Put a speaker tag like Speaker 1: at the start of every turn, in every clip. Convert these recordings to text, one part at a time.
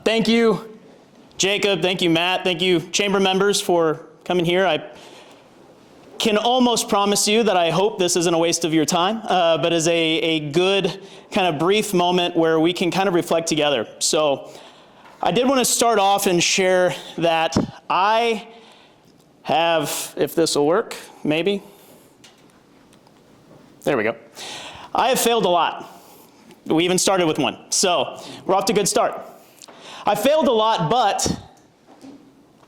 Speaker 1: Thank you, Jacob. Thank you, Matt. Thank you, chamber members, for coming here. I can almost promise you that I hope this isn't a waste of your time, but is a good kind of brief moment where we can kind of reflect together. So I did want to start off and share that I have, if this will work, maybe. There we go. I have failed a lot. We even started with one. So we're off to a good start. I failed a lot, but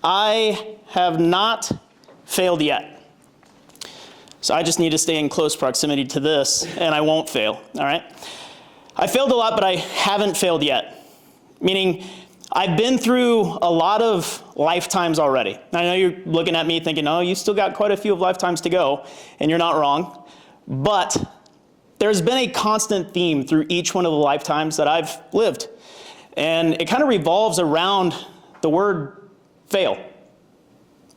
Speaker 1: I have not failed yet. So I just need to stay in close proximity to this, and I won't fail, all right? I failed a lot, but I haven't failed yet. Meaning, I've been through a lot of lifetimes already. I know you're looking at me thinking, oh, you still got quite a few of lifetimes to go, and you're not wrong. But there's been a constant theme through each one of the lifetimes that I've lived. And it kind of revolves around the word fail.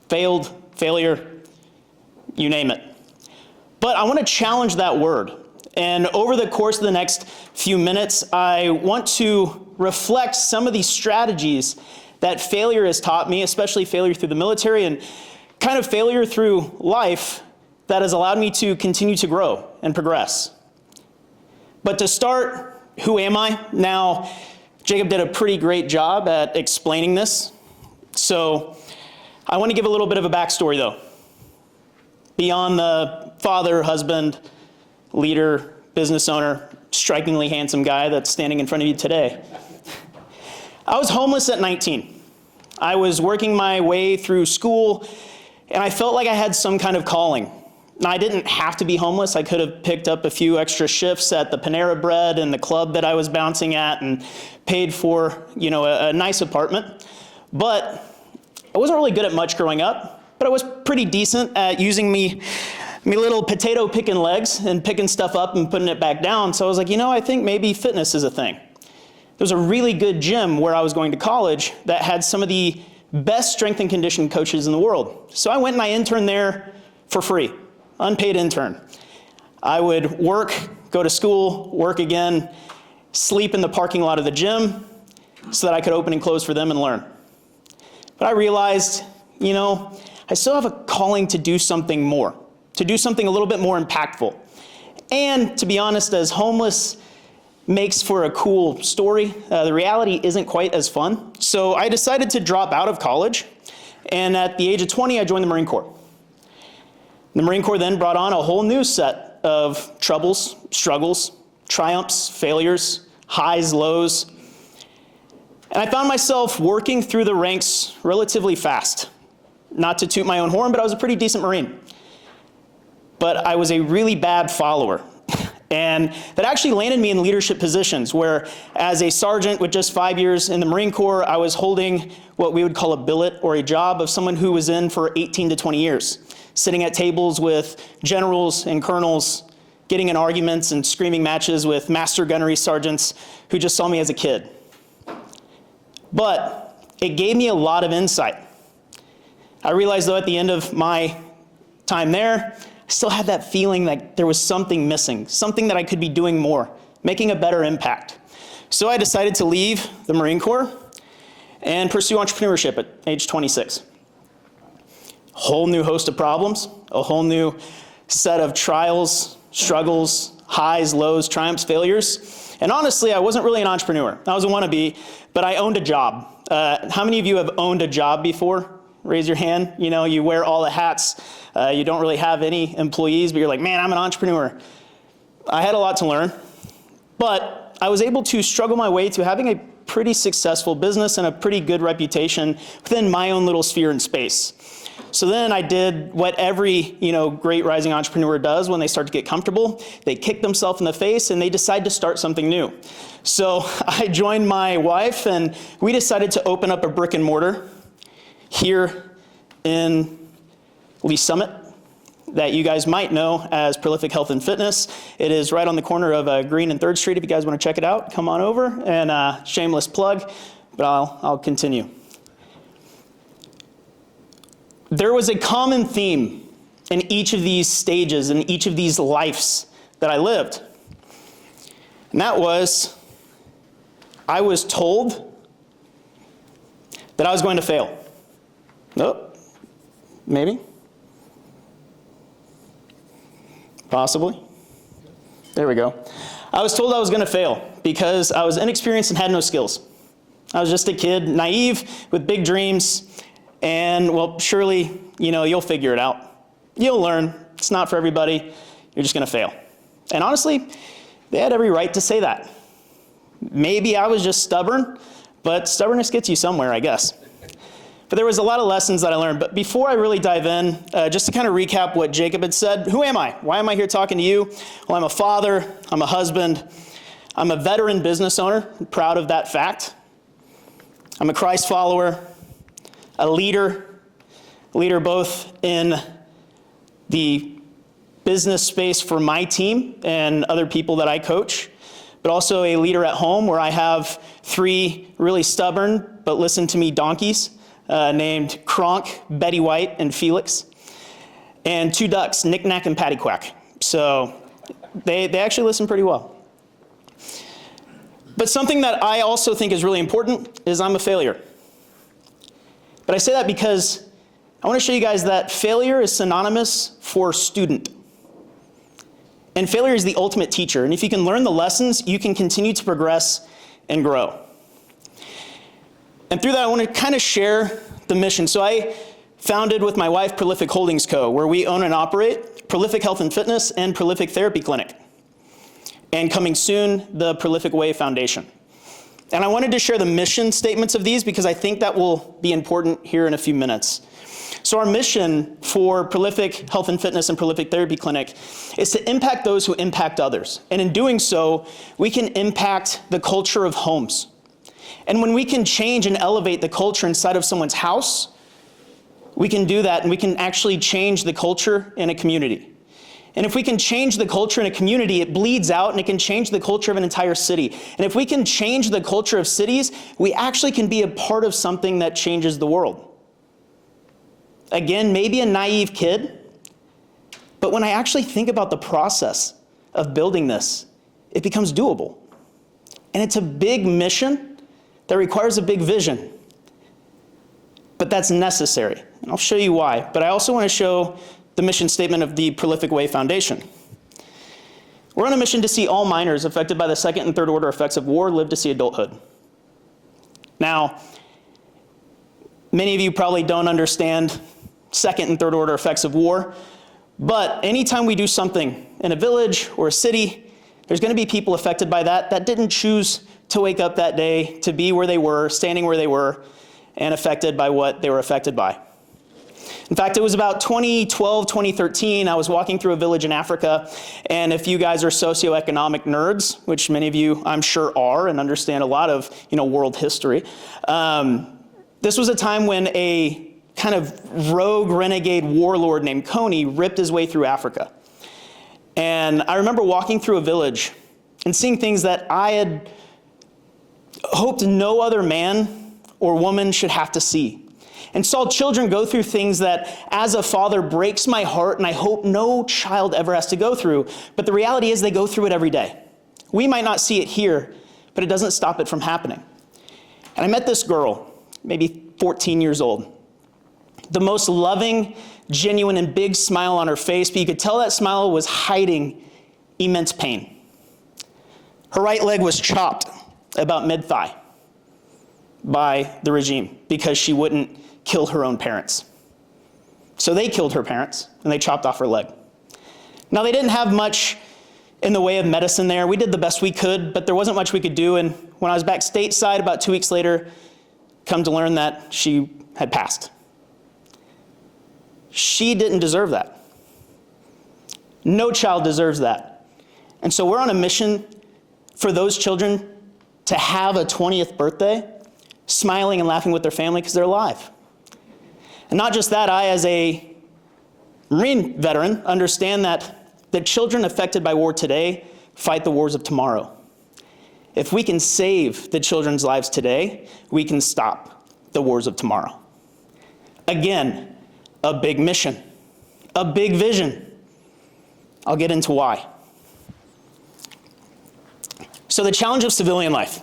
Speaker 1: Failed, failure, you name it. But I want to challenge that word. And over the course of the next few minutes, I want to reflect some of these strategies that failure has taught me, especially failure through the military and kind of failure through life that has allowed me to continue to grow and progress. But to start, who am I? Now, Jacob did a pretty great job at explaining this. So I want to give a little bit of a backstory though. Beyond the father, husband, leader, business owner, strikingly handsome guy that's standing in front of you today. I was homeless at 19. I was working my way through school, and I felt like I had some kind of calling. Now, I didn't have to be homeless. I could have picked up a few extra shifts at the Panera Bread and the club that I was bouncing at and paid for, a nice apartment. But I wasn't really good at much growing up, but I was pretty decent at using me little potato picking legs and picking stuff up and putting it back down. So I was like, I think maybe fitness is a thing. There was a really good gym where I was going to college that had some of the best strength and conditioning coaches in the world. So I went and I interned there for free, unpaid intern. I would work, go to school, work again, sleep in the parking lot of the gym so that I could open and close for them and learn. But I realized, I still have a calling to do something more, to do something a little bit more impactful. And to be honest, as homeless makes for a cool story, the reality isn't quite as fun. So I decided to drop out of college. And at the age of 20, I joined the Marine Corps. The Marine Corps then brought on a whole new set of troubles, struggles, triumphs, failures, highs, lows. And I found myself working through the ranks relatively fast. Not to toot my own horn, but I was a pretty decent Marine. But I was a really bad follower. And that actually landed me in leadership positions where, as a sergeant with just 5 years in the Marine Corps, I was holding what we would call a billet or a job of someone who was in for 18 to 20 years, sitting at tables with generals and colonels, getting in arguments and screaming matches with master gunnery sergeants who just saw me as a kid. But it gave me a lot of insight. I realized, though, at the end of my time there, I still had that feeling that there was something missing, something that I could be doing more, making a better impact. So I decided to leave the Marine Corps and pursue entrepreneurship at age 26. A whole new host of problems, a whole new set of trials, struggles, highs, lows, triumphs, failures. And honestly, I wasn't really an entrepreneur. I was a wannabe, but I owned a job. How many of you have owned a job before? Raise your hand. You wear all the hats. You don't really have any employees, but you're like, man, I'm an entrepreneur. I had a lot to learn, but I was able to struggle my way to having a pretty successful business and a pretty good reputation within my own little sphere and space. So then I did what every, great rising entrepreneur does when they start to get comfortable. They kick themselves in the face and they decide to start something new. So I joined my wife and we decided to open up a brick and mortar here in Lee Summit that you guys might know as Prolific Health and Fitness. It is right on the corner of Green and 3rd Street. If you guys want to check it out, come on over. And shameless plug, but I'll continue. There was a common theme in each of these stages, in each of these lives that I lived. And that was, I was told that I was going to fail. Nope. Maybe. Possibly. There we go. I was told I was going to fail because I was inexperienced and had no skills. I was just a kid, naive, with big dreams, and, well, surely, you'll figure it out. You'll learn. It's not for everybody. You're just going to fail. And honestly, they had every right to say that. Maybe I was just stubborn, but stubbornness gets you somewhere, I guess. But there was a lot of lessons that I learned. But before I really dive in, just to kind of recap what Jacob had said, who am I? Why am I here talking to you? Well, I'm a father, I'm a husband, I'm a veteran business owner, I'm proud of that fact. I'm a Christ follower, a leader both in the business space for my team and other people that I coach, but also a leader at home where I have 3 really stubborn but listen to me donkeys named Kronk, Betty White, and Felix, and 2 ducks, Knick Knack and Patty Quack. So they actually listen pretty well. But something that I also think is really important is I'm a failure. But I say that because I want to show you guys that failure is synonymous for student. And failure is the ultimate teacher. And if you can learn the lessons, you can continue to progress and grow. And through that, I want to kind of share the mission. So I founded with my wife Prolific Holdings Co., where we own and operate Prolific Health and Fitness and Prolific Therapy Clinic. And coming soon, the Prolific Way Foundation. And I wanted to share the mission statements of these because I think that will be important here in a few minutes. So our mission for Prolific Health and Fitness and Prolific Therapy Clinic is to impact those who impact others. And in doing so, we can impact the culture of homes. And when we can change and elevate the culture inside of someone's house, we can do that and we can actually change the culture in a community. And if we can change the culture in a community, it bleeds out and it can change the culture of an entire city. And if we can change the culture of cities, we actually can be a part of something that changes the world. Again, maybe a naive kid, but when I actually think about the process of building this, it becomes doable. And it's a big mission that requires a big vision. But that's necessary. And I'll show you why. But I also want to show the mission statement of the Prolific Way Foundation. We're on a mission to see all minors affected by the second and third order effects of war live to see adulthood. Now, many of you probably don't understand second and third order effects of war, but anytime we do something in a village or a city, there's going to be people affected by that didn't choose to wake up that day, to be where they were, standing where they were, and affected by what they were affected by. In fact, it was about 2012, 2013, I was walking through a village in Africa, and if you guys are socioeconomic nerds, which many of you I'm sure are and understand a lot of world history, this was a time when a kind of rogue renegade warlord named Coney ripped his way through Africa. And I remember walking through a village and seeing things that I had hoped no other man or woman should have to see. And saw children go through things that, as a father, breaks my heart, and I hope no child ever has to go through. But the reality is they go through it every day. We might not see it here, but it doesn't stop it from happening. And I met this girl, maybe 14 years old. The most loving, genuine, and big smile on her face, but you could tell that smile was hiding immense pain. Her right leg was chopped about mid-thigh by the regime because she wouldn't kill her own parents. So they killed her parents, and they chopped off her leg. Now, they didn't have much in the way of medicine there. We did the best we could, but there wasn't much we could do, and when I was back stateside about 2 weeks later, come to learn that she had passed. She didn't deserve that. No child deserves that. And so we're on a mission for those children to have a 20th birthday smiling and laughing with their family because they're alive. And not just that, I, as a Marine veteran, understand that the children affected by war today fight the wars of tomorrow. If we can save the children's lives today, we can stop the wars of tomorrow. Again, a big mission, a big vision. I'll get into why. So the challenge of civilian life.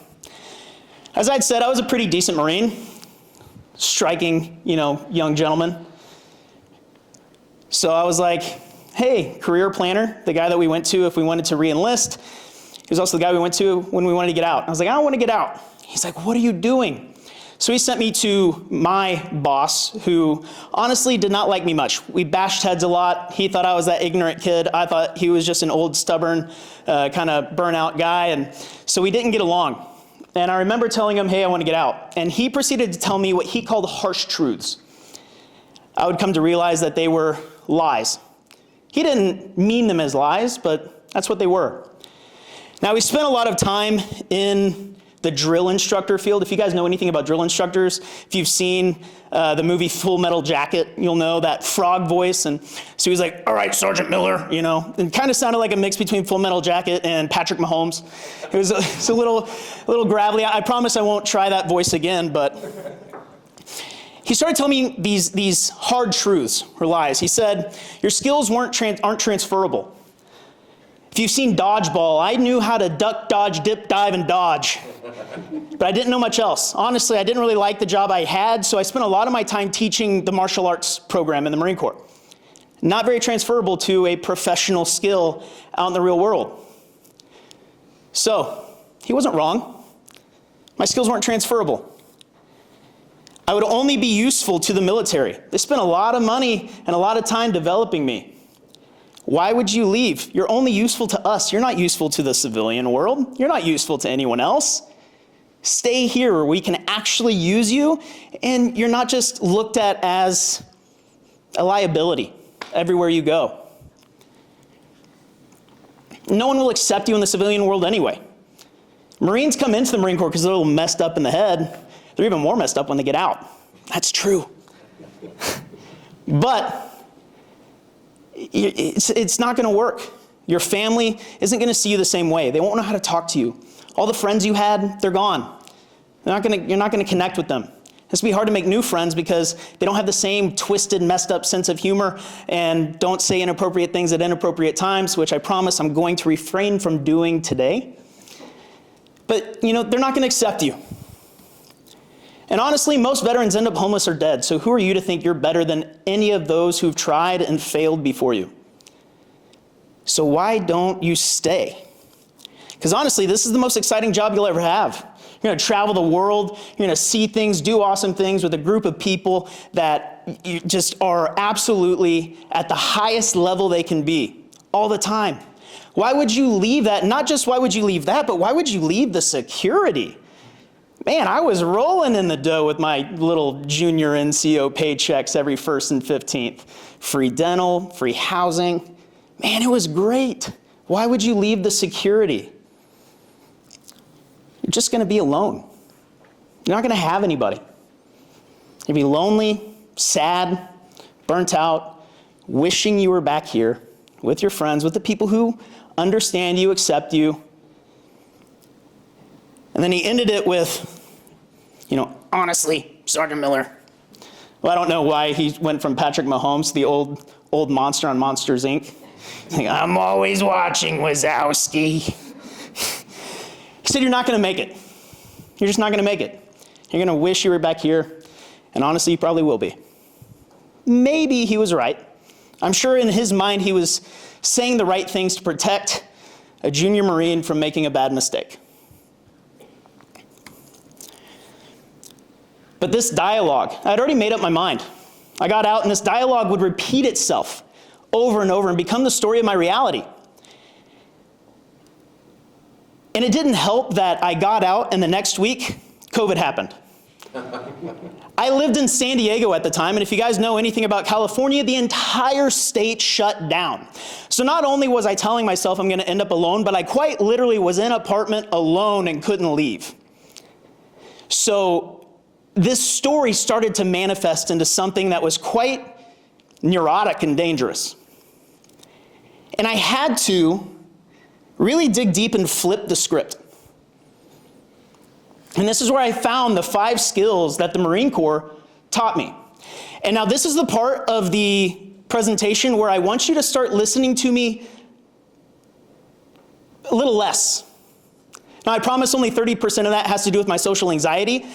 Speaker 1: As I'd said, I was a pretty decent Marine. striking, young gentleman. So I was like, hey, career planner, the guy that we went to if we wanted to re-enlist. He was also the guy we went to when we wanted to get out. I was like, I don't want to get out. He's like, what are you doing? So he sent me to my boss, who honestly did not like me much. We bashed heads a lot. He thought I was that ignorant kid. I thought he was just an old, stubborn, kind of burnout guy. And so we didn't get along. And I remember telling him, hey, I want to get out. And he proceeded to tell me what he called harsh truths. I would come to realize that they were lies. He didn't mean them as lies, but that's what they were. Now, we spent a lot of time in the drill instructor field. If you guys know anything about drill instructors, if you've seen the movie Full Metal Jacket, you'll know that frog voice. And so he was like, all right, Sergeant Miller, and kind of sounded like a mix between Full Metal Jacket and Patrick Mahomes. It was a little gravelly. I promise I won't try that voice again, but he started telling me these hard truths or lies. He said, your skills aren't transferable. If you've seen Dodgeball, I knew how to duck, dodge, dip, dive, and dodge. But I didn't know much else. Honestly, I didn't really like the job I had, so I spent a lot of my time teaching the martial arts program in the Marine Corps. Not very transferable to a professional skill out in the real world. So, he wasn't wrong. My skills weren't transferable. I would only be useful to the military. They spent a lot of money and a lot of time developing me. Why would you leave? You're only useful to us. You're not useful to the civilian world. You're not useful to anyone else. Stay here where we can actually use you, and you're not just looked at as a liability everywhere you go. No one will accept you in the civilian world anyway. Marines come into the Marine Corps because they're a little messed up in the head. They're even more messed up when they get out. That's true. But it's not going to work. Your family isn't going to see you the same way. They won't know how to talk to you. All the friends you had, they're gone. You're not going to connect with them. It's going to be hard to make new friends because they don't have the same twisted, messed up sense of humor and don't say inappropriate things at inappropriate times, which I promise I'm going to refrain from doing today. But, they're not going to accept you. And honestly, most veterans end up homeless or dead, so who are you to think you're better than any of those who've tried and failed before you? So why don't you stay? Because honestly, this is the most exciting job you'll ever have. You're going to travel the world, you're going to see things, do awesome things with a group of people that you just are absolutely at the highest level they can be, all the time. Why would you leave that? Not just why would you leave that, but why would you leave the security? Man, I was rolling in the dough with my little junior NCO paychecks every 1st and 15th. Free dental, free housing. Man, it was great. Why would you leave the security? You're just going to be alone. You're not going to have anybody. You'll be lonely, sad, burnt out, wishing you were back here with your friends, with the people who understand you, accept you. And then he ended it with, honestly, Sergeant Miller. Well, I don't know why he went from Patrick Mahomes to the old monster on Monsters, Inc. Like, I'm always watching, Wazowski. He said, you're not going to make it. You're just not going to make it. You're going to wish you were back here, and honestly, you probably will be. Maybe he was right. I'm sure in his mind he was saying the right things to protect a junior Marine from making a bad mistake. But this dialogue, I'd already made up my mind. I got out and this dialogue would repeat itself over and over and become the story of my reality. And it didn't help that I got out and the next week, COVID happened. I lived in San Diego at the time, and if you guys know anything about California, the entire state shut down. So not only was I telling myself I'm going to end up alone, but I quite literally was in an apartment alone and couldn't leave. So this story started to manifest into something that was quite neurotic and dangerous. And I had to really dig deep and flip the script. And this is where I found the 5 skills that the Marine Corps taught me. And now this is the part of the presentation where I want you to start listening to me a little less. Now I promise only 30% of that has to do with my social anxiety.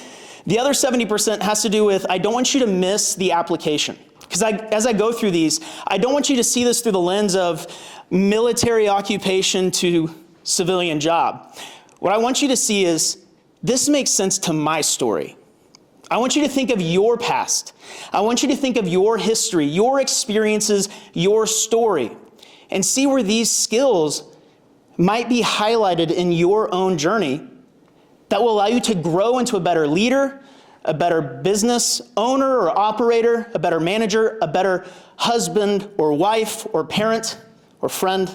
Speaker 1: The other 70% has to do with, I don't want you to miss the application. Because as I go through these, I don't want you to see this through the lens of military occupation to civilian job. What I want you to see is, this makes sense to my story. I want you to think of your past. I want you to think of your history, your experiences, your story, and see where these skills might be highlighted in your own journey that will allow you to grow into a better leader, a better business owner or operator, a better manager, a better husband or wife or parent or friend.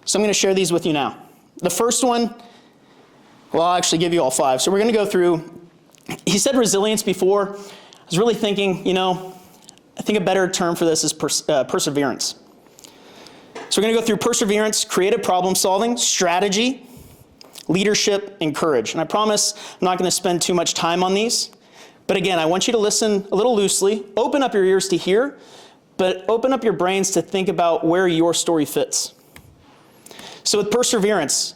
Speaker 1: So I'm going to share these with you now. The first one, well, I'll actually give you all 5. So we're going to go through, he said resilience before. I was really thinking, I think a better term for this is perseverance. So we're going to go through perseverance, creative problem solving, strategy, leadership, and courage. And I promise I'm not going to spend too much time on these. But again, I want you to listen a little loosely, open up your ears to hear, but open up your brains to think about where your story fits. So with perseverance,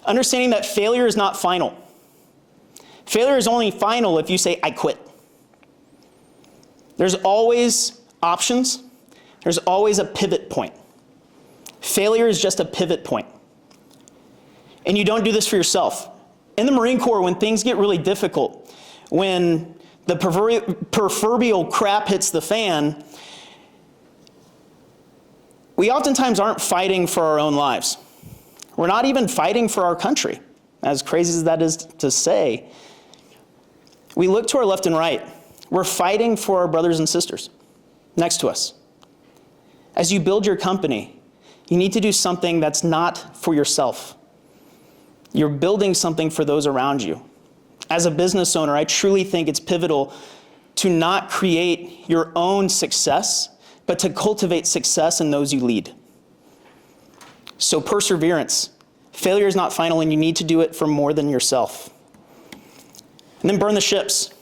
Speaker 1: understanding that failure is not final. Failure is only final if you say, I quit. There's always options. There's always a pivot point. Failure is just a pivot point. And you don't do this for yourself. In the Marine Corps, when things get really difficult, when the proverbial crap hits the fan, we oftentimes aren't fighting for our own lives. We're not even fighting for our country, as crazy as that is to say. We look to our left and right. We're fighting for our brothers and sisters next to us. As you build your company, you need to do something that's not for yourself. You're building something for those around you. As a business owner, I truly think it's pivotal to not create your own success, but to cultivate success in those you lead. So perseverance. Failure is not final, and you need to do it for more than yourself. And then burn the ships.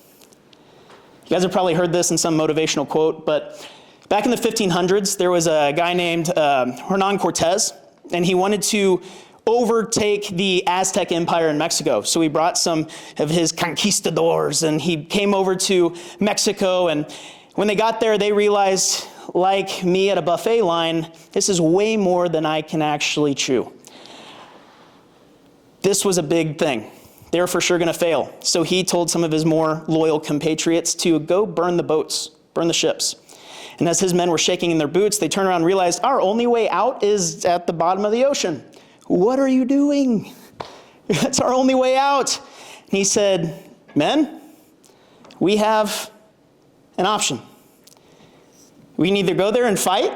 Speaker 1: You guys have probably heard this in some motivational quote, but back in the 1500s, there was a guy named Hernan Cortez, and he wanted to overtake the Aztec Empire in Mexico. So he brought some of his conquistadors, and he came over to Mexico, and when they got there, they realized, like me at a buffet line, this is way more than I can actually chew. This was a big thing. They were for sure going to fail. So he told some of his more loyal compatriots to go burn the boats, burn the ships. And as his men were shaking in their boots, they turned around and realized, our only way out is at the bottom of the ocean. What are you doing? That's our only way out. And he said, men, we have an option. We can either go there and fight,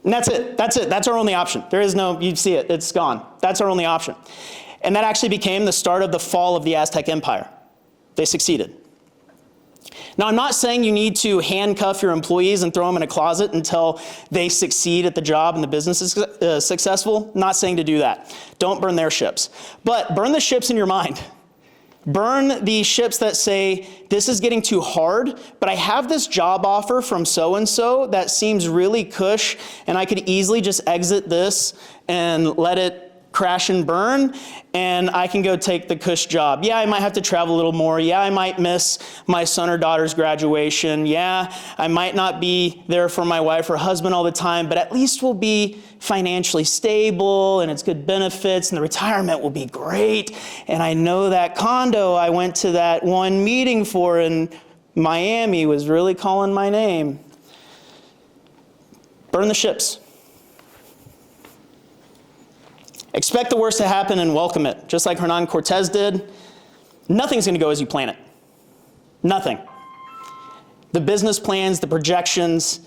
Speaker 1: and that's it. That's our only option. There is no, you see it, it's gone. That's our only option. And that actually became the start of the fall of the Aztec Empire. They succeeded. Now, I'm not saying you need to handcuff your employees and throw them in a closet until they succeed at the job and the business is successful. Not saying to do that. Don't burn their ships. But burn the ships in your mind. Burn the ships that say, this is getting too hard, but I have this job offer from so-and-so that seems really cush, and I could easily just exit this and let it crash and burn, and I can go take the cush job. Yeah, I might have to travel a little more. Yeah, I might miss my son or daughter's graduation. Yeah, I might not be there for my wife or husband all the time, but at least we'll be financially stable, and it's good benefits, and the retirement will be great. And I know that condo I went to that one meeting for in Miami was really calling my name. Burn the ships. Expect the worst to happen and welcome it. Just like Hernan Cortez did, nothing's going to go as you plan it. Nothing. The business plans, the projections,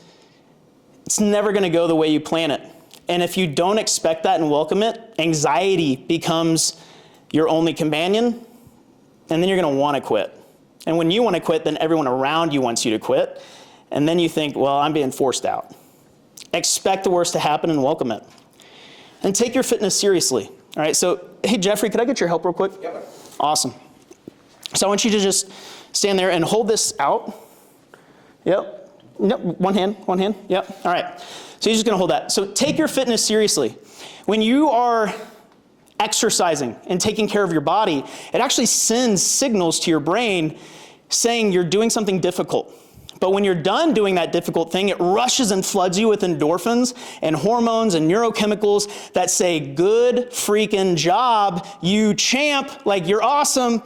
Speaker 1: it's never going to go the way you plan it. And if you don't expect that and welcome it, anxiety becomes your only companion, and then you're going to want to quit. And when you want to quit, then everyone around you wants you to quit. And then you think, well, I'm being forced out. Expect the worst to happen and welcome it. And take your fitness seriously. All right, so, hey, Jeffrey, could I get your help real quick? Yep. Awesome. So I want you to just stand there and hold this out. Yep. Nope. One hand. Yep. All right. So you're just going to hold that. So take your fitness seriously. When you are exercising and taking care of your body, it actually sends signals to your brain saying you're doing something difficult. But when you're done doing that difficult thing, it rushes and floods you with endorphins and hormones and neurochemicals that say, good freaking job, you champ, like you're awesome.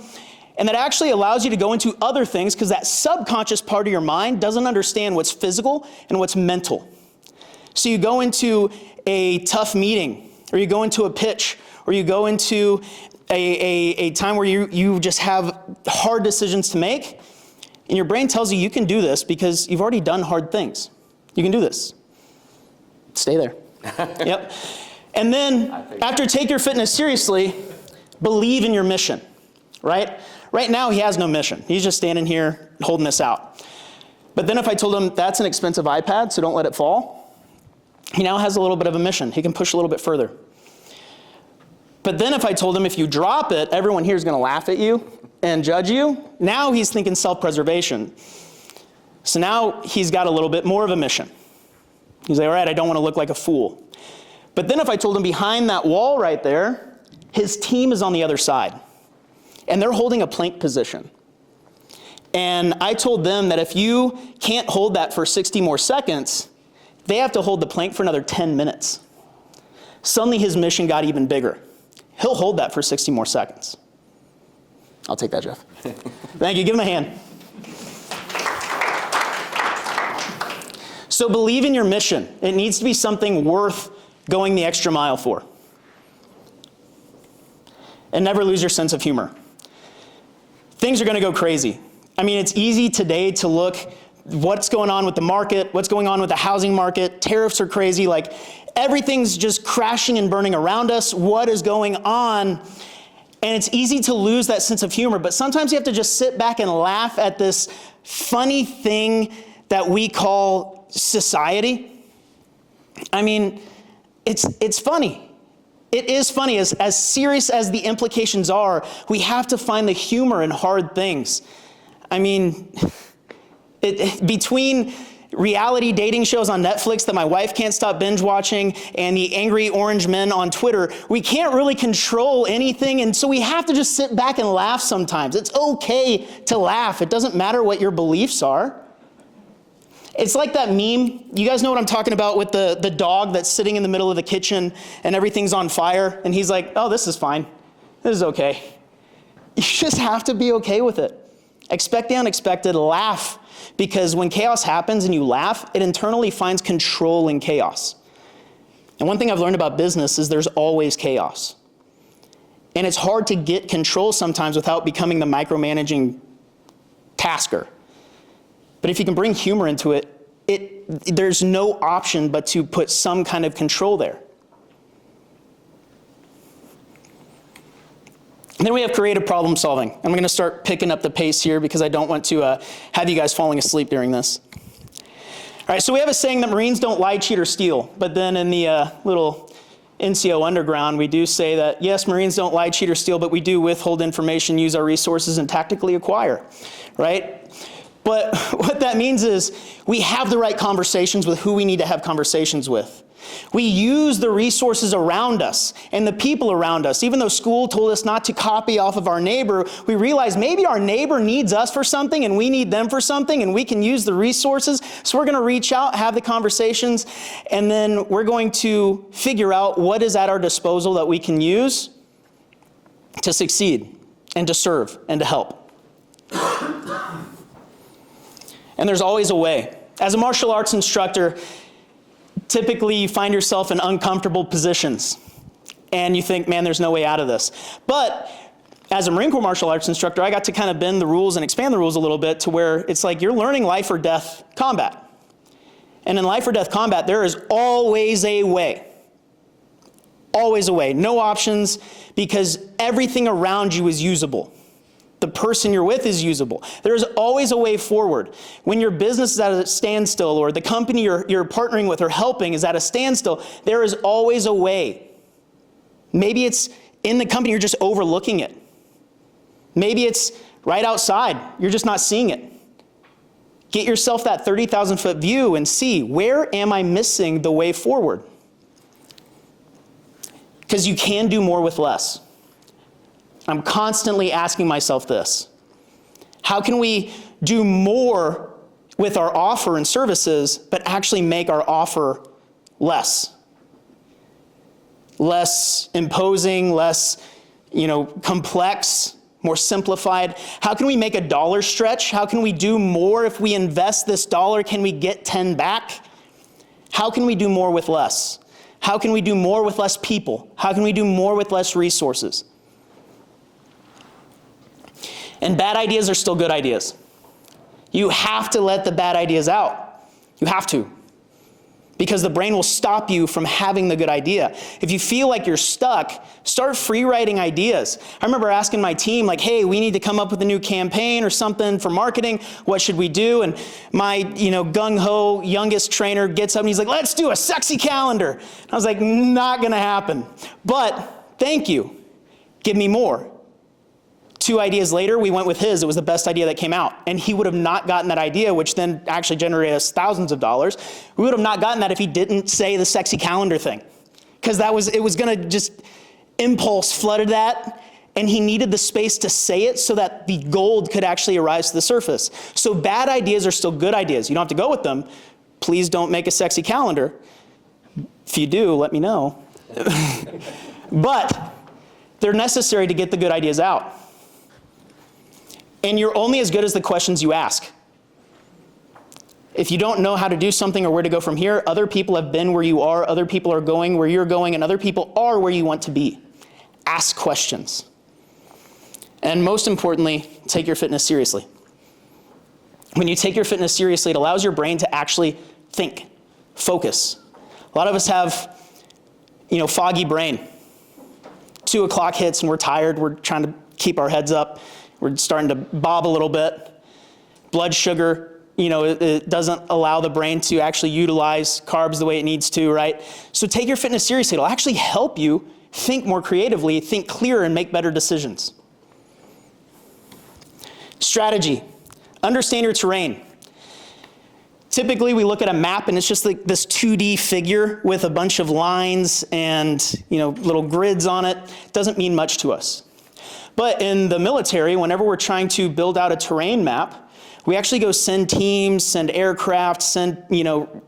Speaker 1: And that actually allows you to go into other things because that subconscious part of your mind doesn't understand what's physical and what's mental. So you go into a tough meeting, or you go into a pitch, or you go into a time where you just have hard decisions to make, and your brain tells you you can do this because you've already done hard things. You can do this. Stay there. Yep. And then after take your fitness seriously, believe in your mission, right? Right now he has no mission. He's just standing here holding this out. But then if I told him that's an expensive iPad, so don't let it fall, he now has a little bit of a mission. He can push a little bit further. But then if I told him if you drop it, everyone here is going to laugh at you and judge you, now he's thinking self-preservation. So now he's got a little bit more of a mission. He's like, all right, I don't want to look like a fool. But then if I told him behind that wall right there, his team is on the other side, and they're holding a plank position. And I told them that if you can't hold that for 60 more seconds, they have to hold the plank for another 10 minutes. Suddenly his mission got even bigger. He'll hold that for 60 more seconds. I'll take that, Jeff. Thank you. Give him a hand. So believe in your mission. It needs to be something worth going the extra mile for. And never lose your sense of humor. Things are going to go crazy. I mean, it's easy today to look what's going on with the market, what's going on with the housing market. Tariffs are crazy. Like, everything's just crashing and burning around us. What is going on? And it's easy to lose that sense of humor, but sometimes you have to just sit back and laugh at this funny thing that we call society. I mean, it's funny. It is funny. As serious as the implications are, we have to find the humor in hard things. I mean, between reality dating shows on Netflix that my wife can't stop binge watching and the angry orange men on Twitter, we can't really control anything, and so we have to just sit back and laugh sometimes. It's okay to laugh. It doesn't matter what your beliefs are. It's like that meme. You guys know what I'm talking about with the dog that's sitting in the middle of the kitchen and everything's on fire, and he's like, oh, this is fine. This is okay. You just have to be okay with it. Expect the unexpected, laugh. Because when chaos happens and you laugh, it internally finds control in chaos. And one thing I've learned about business is there's always chaos. And it's hard to get control sometimes without becoming the micromanaging tasker. But if you can bring humor into it, there's no option but to put some kind of control there. And then we have creative problem solving. I'm going to start picking up the pace here because I don't want to have you guys falling asleep during this. All right, so we have a saying that Marines don't lie, cheat, or steal. But then in the little NCO underground, we do say that, yes, Marines don't lie, cheat, or steal, but we do withhold information, use our resources, and tactically acquire, right? But what that means is we have the right conversations with who we need to have conversations with. We use the resources around us and the people around us. Even though school told us not to copy off of our neighbor, we realize maybe our neighbor needs us for something and we need them for something, and we can use the resources. So we're going to reach out, have the conversations, and then we're going to figure out what is at our disposal that we can use to succeed and to serve and to help. And there's always a way. As a martial arts instructor, typically you find yourself in uncomfortable positions and you think, man, there's no way out of this. But as a Marine Corps martial arts instructor, I got to kind of bend the rules and expand the rules a little bit to where it's like you're learning life or death combat. And in life or death combat, there is always a way. Always a way. No options, because everything around you is usable. The person you're with is usable. There's always a way forward. When your business is at a standstill, or the company you're partnering with or helping is at a standstill, there is always a way. Maybe it's in the company, you're just overlooking it. Maybe it's right outside, you're just not seeing it. Get yourself that 30,000 foot view and see, where am I missing the way forward? because you can do more with less. I'm constantly asking myself this. How can we do more with our offer and services, but actually make our offer less? Less imposing, less, complex, more simplified. How can we make a dollar stretch? How can we do more if we invest this dollar? Can we get 10 back? How can we do more with less? How can we do more with less people? How can we do more with less resources? And bad ideas are still good ideas. You have to let the bad ideas out. You have to. Because the brain will stop you from having the good idea. If you feel like you're stuck, start free writing ideas. I remember asking my team, hey, we need to come up with a new campaign or something for marketing. What should we do? And my, gung-ho youngest trainer gets up and he's like, let's do a sexy calendar. And I was like, not gonna happen. But thank you. Give me more. 2 ideas later, we went with his. It was the best idea that came out. And he would have not gotten that idea, which then actually generated us thousands of dollars. We would have not gotten that if he didn't say the sexy calendar thing. Because it was gonna just impulse flooded that, and he needed the space to say it so that the gold could actually arise to the surface. So bad ideas are still good ideas. You don't have to go with them. Please don't make a sexy calendar. If you do, let me know. But they're necessary to get the good ideas out. And you're only as good as the questions you ask. If you don't know how to do something or where to go from here, other people have been where you are, other people are going where you're going, and other people are where you want to be. Ask questions. And most importantly, take your fitness seriously. When you take your fitness seriously, it allows your brain to actually think, focus. A lot of us have, foggy brain. 2 o'clock hits and we're tired, we're trying to keep our heads up. We're starting to bob a little bit. Blood sugar, it doesn't allow the brain to actually utilize carbs the way it needs to, right? So take your fitness seriously. It'll actually help you think more creatively, think clearer, and make better decisions. Strategy. Understand your terrain. Typically, we look at a map and it's just like this 2D figure with a bunch of lines and, little grids on it. Doesn't mean much to us. But in the military, whenever we're trying to build out a terrain map, we actually go send teams, send aircraft, send,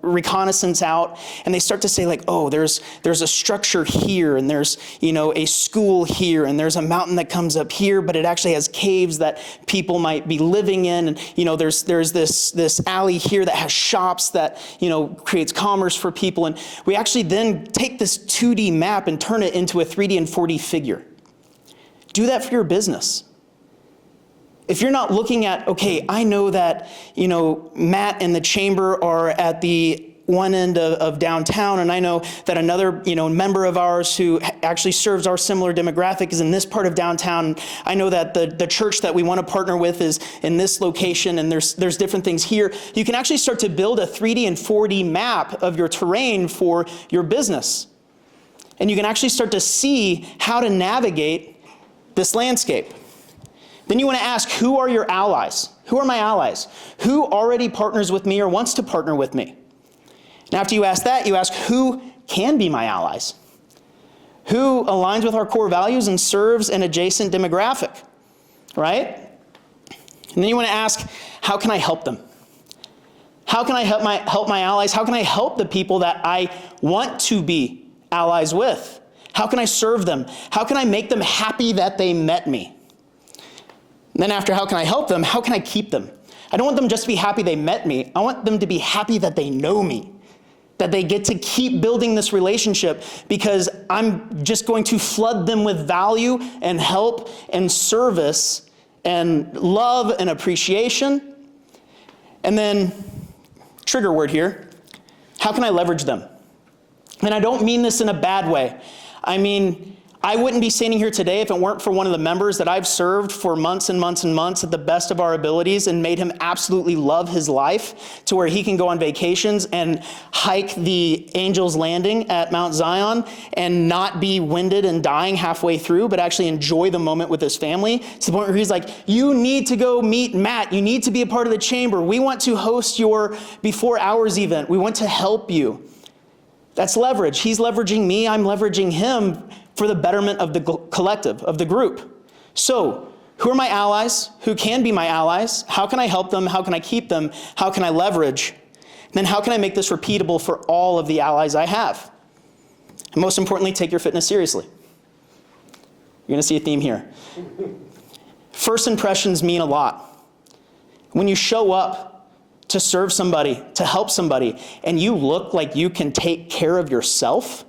Speaker 1: reconnaissance out, and they start to say there's a structure here, and there's, a school here, and there's a mountain that comes up here, but it actually has caves that people might be living in, and, there's this alley here that has shops that, creates commerce for people, and we actually then take this 2D map and turn it into a 3D and 4D figure. Do that for your business. If you're not looking at, okay, I know that, Matt and the chamber are at the one end of downtown, and I know that another, member of ours who actually serves our similar demographic is in this part of downtown. I know that the church that we want to partner with is in this location, and there's different things here. You can actually start to build a 3D and 4D map of your terrain for your business. And you can actually start to see how to navigate this landscape. Then you want to ask, who are your allies? Who are my allies? Who already partners with me or wants to partner with me? And after you ask that, you ask, who can be my allies? Who aligns with our core values and serves an adjacent demographic, right? And then you want to ask, how can I help them? How can I help my allies? How can I help the people that I want to be allies with? How can I serve them? How can I make them happy that they met me? And then after how can I help them, how can I keep them? I don't want them just to be happy they met me. I want them to be happy that they know me, that they get to keep building this relationship because I'm just going to flood them with value and help and service and love and appreciation. And then, trigger word here, how can I leverage them? And I don't mean this in a bad way. I mean, I wouldn't be standing here today if it weren't for one of the members that I've served for months and months and months at the best of our abilities and made him absolutely love his life to where he can go on vacations and hike the Angel's Landing at Mount Zion and not be winded and dying halfway through, but actually enjoy the moment with his family to the point where he's like, you need to go meet Matt. You need to be a part of the chamber. We want to host your before hours event. We want to help you. That's leverage. He's leveraging me. I'm leveraging him for the betterment of the collective, of the group. So, who are my allies? Who can be my allies? How can I help them? How can I keep them? How can I leverage? And then how can I make this repeatable for all of the allies I have? And most importantly, take your fitness seriously. You're going to see a theme here. First impressions mean a lot. When you show up to serve somebody, to help somebody, and you look like you can take care of yourself,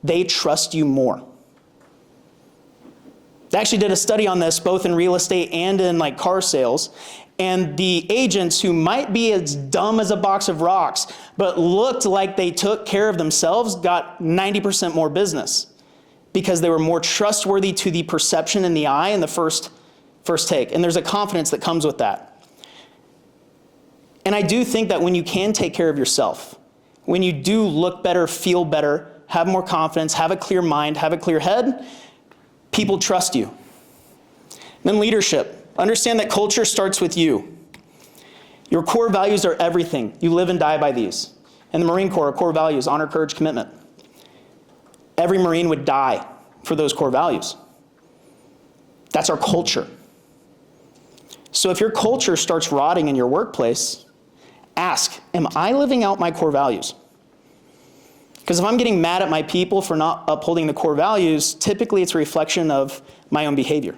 Speaker 1: they trust you more. I actually did a study on this, both in real estate and in like car sales. And the agents who might be as dumb as a box of rocks, but looked like they took care of themselves, got 90% more business because they were more trustworthy to the perception in the eye in the first take. And there's a confidence that comes with that. And I do think that when you can take care of yourself, when you do look better, feel better, have more confidence, have a clear mind, have a clear head, people trust you. Then leadership. Understand that culture starts with you. Your core values are everything. You live and die by these. In the Marine Corps, our core values, honor, courage, commitment. Every Marine would die for those core values. That's our culture. So if your culture starts rotting in your workplace, ask, am I living out my core values? Because if I'm getting mad at my people for not upholding the core values, typically it's a reflection of my own behavior.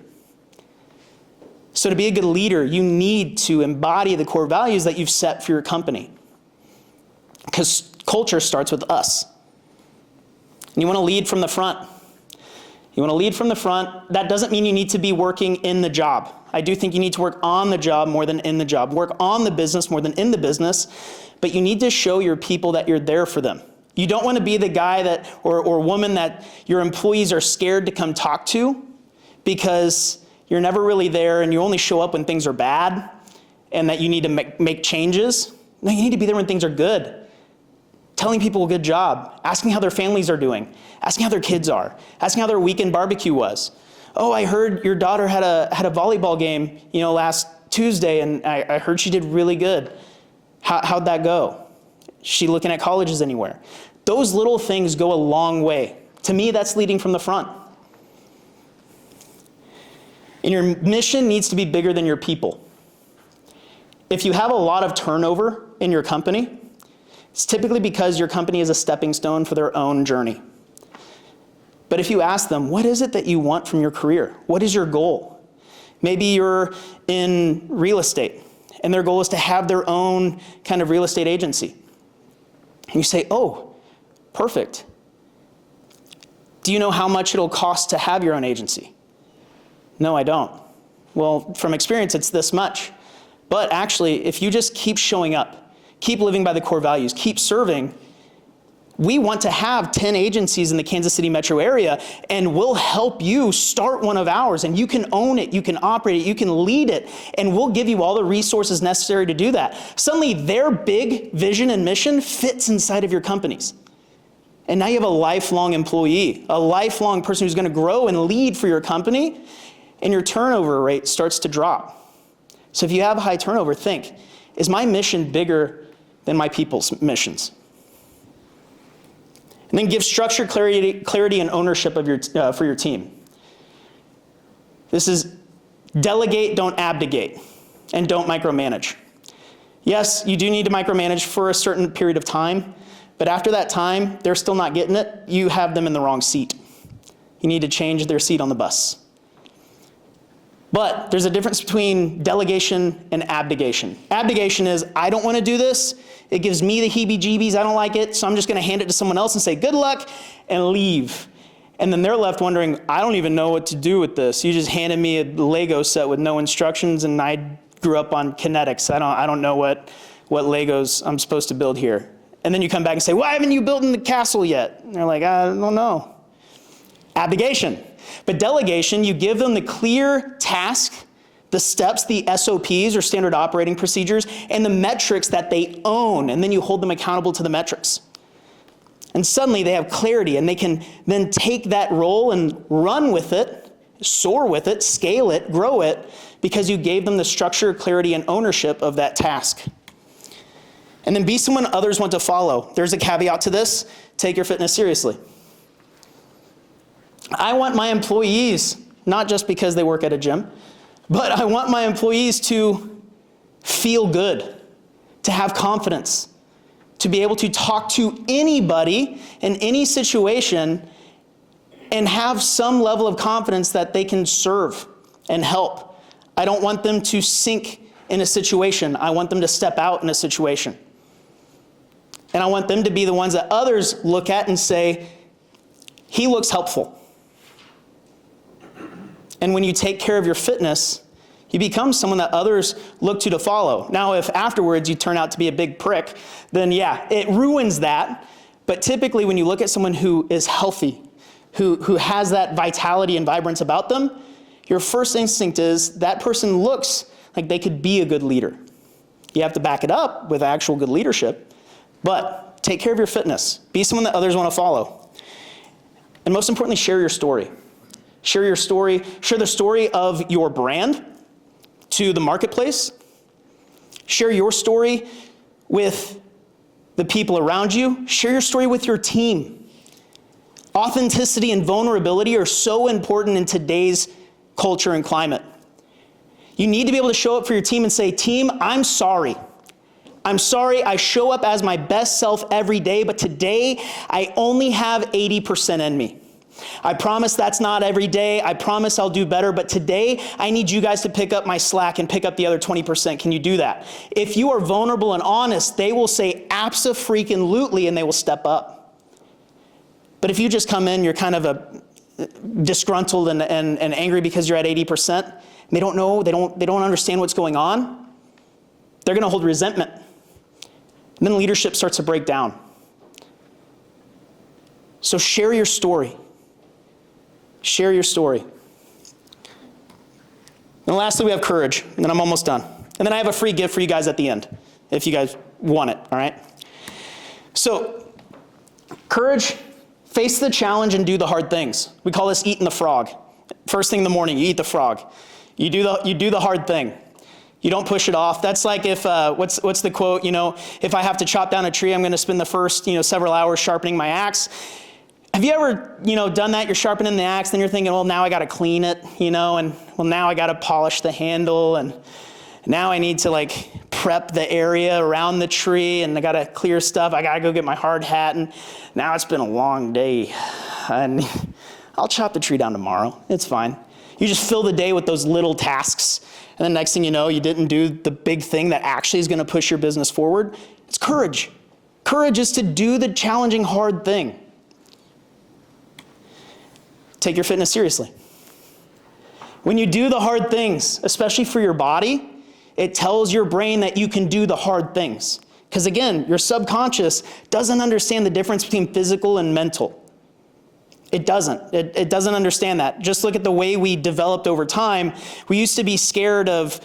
Speaker 1: So to be a good leader, you need to embody the core values that you've set for your company. Because culture starts with us. And you want to lead from the front. You want to lead from the front. That doesn't mean you need to be working in the job. I do think you need to work on the job more than in the job. Work on the business more than in the business. But you need to show your people that you're there for them. You don't want to be the guy that or woman that your employees are scared to come talk to because you're never really there and you only show up when things are bad and that you need to make changes. No, you need to be there when things are good. Telling people a good job, asking how their families are doing, asking how their kids are, asking how their weekend barbecue was. Oh, I heard your daughter had a volleyball game, last Tuesday, and I heard she did really good. How'd that go? Is she looking at colleges anywhere? Those little things go a long way. To me, that's leading from the front. And your mission needs to be bigger than your people. If you have a lot of turnover in your company, it's typically because your company is a stepping stone for their own journey. But if you ask them, what is it that you want from your career? What is your goal? Maybe you're in real estate, and their goal is to have their own kind of real estate agency. And you say, oh, perfect. Do you know how much it'll cost to have your own agency? No, I don't. Well, from experience, it's this much. But actually, if you just keep showing up, keep living by the core values, keep serving, we want to have 10 agencies in the Kansas City metro area, and we'll help you start one of ours, and you can own it, you can operate it, you can lead it, and we'll give you all the resources necessary to do that. Suddenly, their big vision and mission fits inside of your companies. And now you have a lifelong employee, a lifelong person who's going to grow and lead for your company, and your turnover rate starts to drop. So if you have a high turnover, think, is my mission bigger than my people's missions? And then give structure, clarity, and ownership of for your team. This is delegate, don't abdicate, and don't micromanage. Yes, you do need to micromanage for a certain period of time, but after that time, they're still not getting it, you have them in the wrong seat. You need to change their seat on the bus. But there's a difference between delegation and abdication. Abdication is, I don't want to do this. It gives me the heebie-jeebies. I don't like it. So I'm just going to hand it to someone else and say, good luck, and leave. And then they're left wondering, I don't even know what to do with this. You just handed me a Lego set with no instructions, and I grew up on kinetics. I don't know what Legos I'm supposed to build here. And then you come back and say, why haven't you built the castle yet? And they're like, I don't know. Abdication. But delegation, you give them the clear task, the steps, the SOPs or standard operating procedures, and the metrics that they own, and then you hold them accountable to the metrics. And suddenly they have clarity, and they can then take that role and run with it, soar with it, scale it, grow it, because you gave them the structure, clarity, and ownership of that task. And then be someone others want to follow. There's a caveat to this. Take your fitness seriously. I want my employees, not just because they work at a gym, but I want my employees to feel good, to have confidence, to be able to talk to anybody in any situation and have some level of confidence that they can serve and help. I don't want them to sink in a situation. I want them to step out in a situation. And I want them to be the ones that others look at and say, he looks helpful. And when you take care of your fitness, you become someone that others look to follow. Now, if afterwards you turn out to be a big prick, then yeah, it ruins that. But typically when you look at someone who is healthy, who has that vitality and vibrance about them, your first instinct is that person looks like they could be a good leader. You have to back it up with actual good leadership, but take care of your fitness. Be someone that others want to follow. And most importantly, share your story. Share your story. Share the story of your brand to the marketplace. Share your story with the people around you. Share your story with your team. Authenticity and vulnerability are so important in today's culture and climate. You need to be able to show up for your team and say, team, I'm sorry. I'm sorry I show up as my best self every day, but today I only have 80% in me. I promise that's not every day. I promise I'll do better, but today I need you guys to pick up my slack and pick up the other 20%. Can you do that? If you are vulnerable and honest, they will say abso-freaking-lutely and they will step up. But if you just come in, you're kind of disgruntled and angry because you're at 80%, and they don't know, they don't understand what's going on, they're gonna hold resentment. And then leadership starts to break down. So share your story. Share your story. And lastly, we have courage, and then I'm almost done. And then I have a free gift for you guys at the end, if you guys want it, all right? So, courage, face the challenge and do the hard things. We call this eating the frog. First thing in the morning, you eat the frog. You do the hard thing. You don't push it off. That's like if, what's the quote, if I have to chop down a tree, I'm gonna spend the first, several hours sharpening my axe. Have you ever, done that? You're sharpening the axe, then you're thinking, well, now I gotta clean it, and well, now I gotta polish the handle, and now I need to prep the area around the tree, and I gotta clear stuff. I gotta go get my hard hat, and now it's been a long day, and I'll chop the tree down tomorrow. It's fine. You just fill the day with those little tasks, and the next thing you know, you didn't do the big thing that actually is gonna push your business forward. It's courage. Courage is to do the challenging, hard thing. Take your fitness seriously. When you do the hard things, especially for your body, it tells your brain that you can do the hard things. Because again, your subconscious doesn't understand the difference between physical and mental. It doesn't. It doesn't understand that. Just look at the way we developed over time. We used to be scared of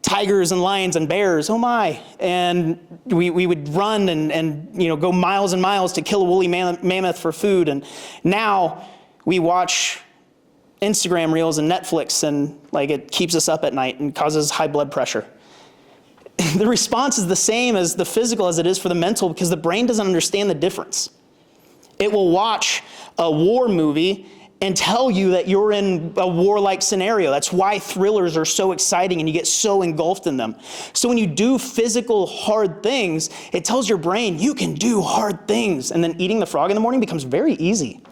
Speaker 1: tigers and lions and bears, oh my. And we would run and go miles and miles to kill a woolly mammoth for food. And now we watch Instagram reels and Netflix, and it keeps us up at night and causes high blood pressure. The response is the same as the physical as it is for the mental, because the brain doesn't understand the difference. It will watch a war movie and tell you that you're in a warlike scenario. That's why thrillers are so exciting and you get so engulfed in them. So when you do physical hard things, it tells your brain you can do hard things. And then eating the frog in the morning becomes very easy.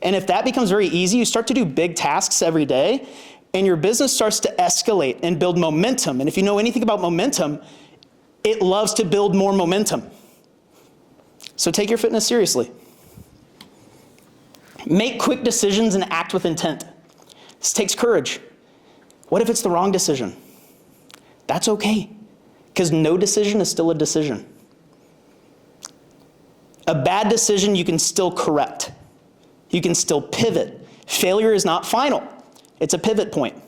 Speaker 1: And if that becomes very easy, you start to do big tasks every day, and your business starts to escalate and build momentum. And if you know anything about momentum, it loves to build more momentum. So take your fitness seriously. Make quick decisions and act with intent. This takes courage. What if it's the wrong decision? That's okay, because no decision is still a decision. A bad decision you can still correct. You can still pivot. Failure is not final. It's a pivot point.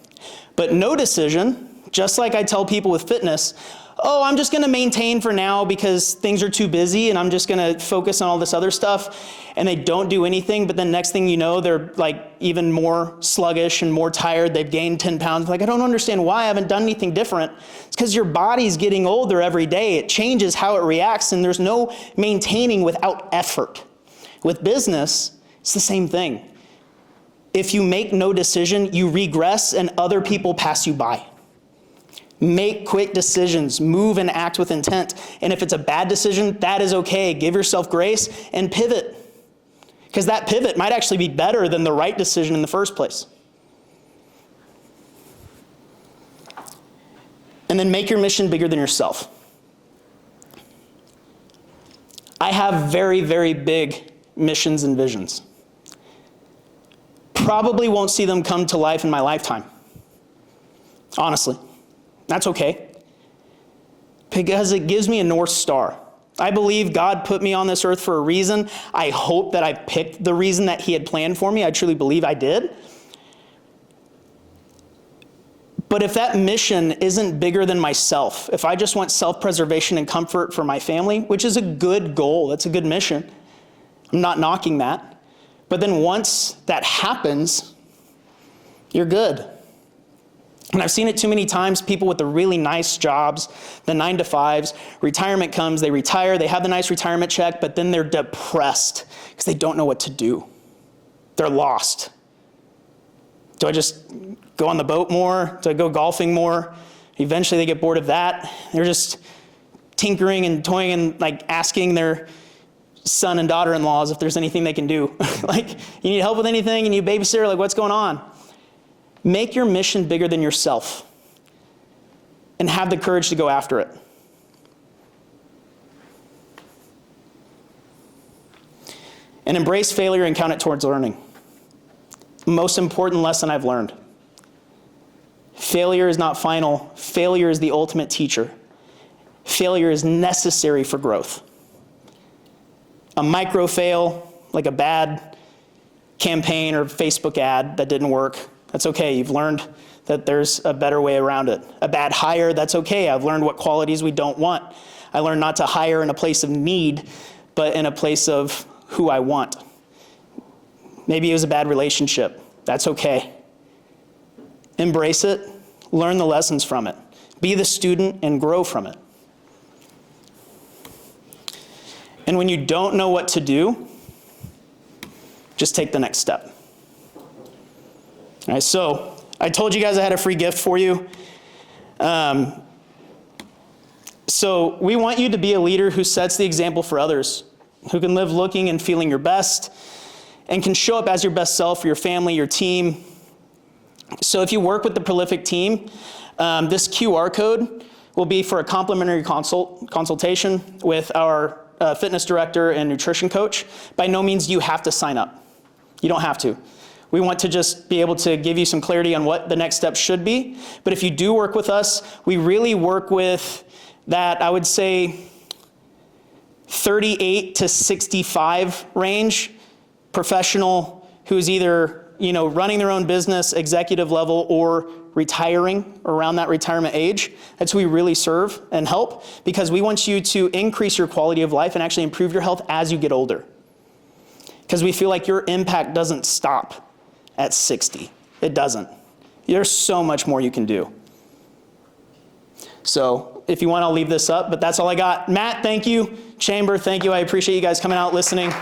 Speaker 1: But no decision, just like I tell people with fitness, oh, I'm just gonna maintain for now because things are too busy and I'm just gonna focus on all this other stuff, and they don't do anything, but then next thing you know, they're even more sluggish and more tired, they've gained 10 pounds. I don't understand why I haven't done anything different. It's because your body's getting older every day. It changes how it reacts, and there's no maintaining without effort. With business, it's the same thing. if you make no decision, you regress and other people pass you by. Make quick decisions, move and act with intent. And if it's a bad decision, that is okay. Give yourself grace and pivot. Because that pivot might actually be better than the right decision in the first place. And then make your mission bigger than yourself. I have very, very big missions and visions. Probably won't see them come to life in my lifetime. Honestly. That's okay. Because it gives me a North Star. I believe God put me on this earth for a reason. I hope that I picked the reason that he had planned for me. I truly believe I did. But if that mission isn't bigger than myself, if I just want self-preservation and comfort for my family, which is a good goal, that's a good mission. I'm not knocking that. But then once that happens, you're good. And I've seen it too many times, people with the really nice jobs, the 9-to-5s, retirement comes, they retire, they have the nice retirement check, but then they're depressed because they don't know what to do. They're lost. Do I just go on the boat more? Do I go golfing more? Eventually they get bored of that. They're just tinkering and toying and like asking their son and daughter-in-laws if there's anything they can do. Like, you need help with anything? You need a babysitter? Like, what's going on? Make your mission bigger than yourself and have the courage to go after it. And embrace failure and count it towards learning. Most important lesson I've learned. Failure is not final. Failure is the ultimate teacher. Failure is necessary for growth. A micro fail, like a bad campaign or Facebook ad that didn't work, that's okay. You've learned that there's a better way around it. A bad hire, that's okay. I've learned what qualities we don't want. I learned not to hire in a place of need, but in a place of who I want. Maybe it was a bad relationship. That's okay. Embrace it. Learn the lessons from it. Be the student and grow from it. And when you don't know what to do, just take the next step. All right, so I told you guys I had a free gift for you. So we want you to be a leader who sets the example for others, who can live looking and feeling your best, and can show up as your best self for your family, your team. So if you work with the Prolific team, this QR code will be for a complimentary consultation with our fitness director and nutrition coach. By no means do you have to sign up. You don't have to. We want to just be able to give you some clarity on what the next step should be. But if you do work with us, we really work with that, I would say, 38 to 65 range professional who's either, running their own business, executive level, or retiring around that retirement age. That's who we really serve and help, because we want you to increase your quality of life and actually improve your health as you get older. Because we feel like your impact doesn't stop at 60. It doesn't. There's so much more you can do. So if you want, I'll leave this up, but that's all I got. Matt, thank you. Chamber, thank you. I appreciate you guys coming out, listening.